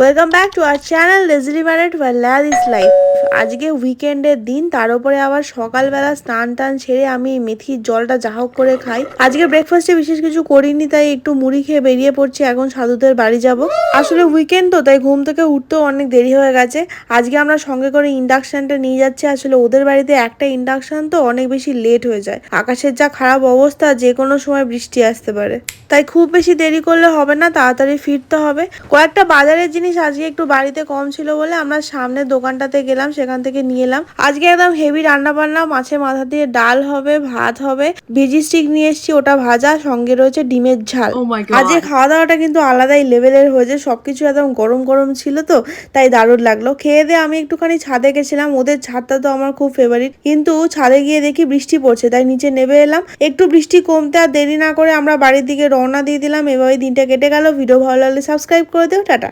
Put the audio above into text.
Welcome back to our channel lazily married war lad is life. আজকে উইকেন্ডের দিন, তার উপরে আবার সকালবেলা স্নান টান সেরে আমি মেথির জলটা যা হোক করে খাই। আজকে ব্রেকফাস্টে বিশেষ কিছু করিনি, তাই একটু মুড়ি খেয়ে বেরিয়ে পড়ছি। এখন সাধুদের বাড়ি যাব। আসলে উইকেন্ড তো, তাই ঘুম থেকে উঠতেও অনেক দেরি হয়ে গেছে। আজকে আমরা সঙ্গে করে ইন্ডাকশনটা নিয়ে যাচ্ছি। আসলে ওদের বাড়িতে একটা ইন্ডাকশন তো, অনেক বেশি লেট হয়ে যায়। আকাশের যা খারাপ অবস্থা, যে কোনো সময় বৃষ্টি আসতে পারে। তাই খুব বেশি দেরি করলে হবে না, তাড়াতাড়ি ফিরতে হবে। কয়েকটা বাজারের জিনিস আজকে একটু বাড়িতে কম ছিল বলে আমরা সামনের দোকানটাতে গেলাম, সেখান থেকে নিয়ে এলাম। আজকে একদম হেভি রান্না বান্না, মাছের মাথা দিয়ে ডাল হবে, ভাত হবে, ভেজি স্টিক নিয়ে এসেছি, ওটা ভাজা, সঙ্গে রয়েছে ডিমের ঝাল। আজকে খাওয়া দাওয়াটা কিন্তু আলাদাই লেভেলের হয়েছে, সবকিছু একদম গরম গরম ছিল তো, তাই দারুণ লাগলো। খেয়ে দিয়ে আমি একটুখানি ছাদে গেছিলাম, ওদের ছাদটা তো আমার খুব ফেভারিট, কিন্তু ছাদে গিয়ে দেখি বৃষ্টি পড়ছে, তাই নিচে নেমে এলাম। একটু বৃষ্টি কমতে আর দেরি না করে আমরা বাড়ির দিকে রওনা দিয়ে দিলাম। এভাবে দিনটা কেটে গেল। ভিডিও ভালো লাগলে সাবস্ক্রাইব করে দিও। টাটা।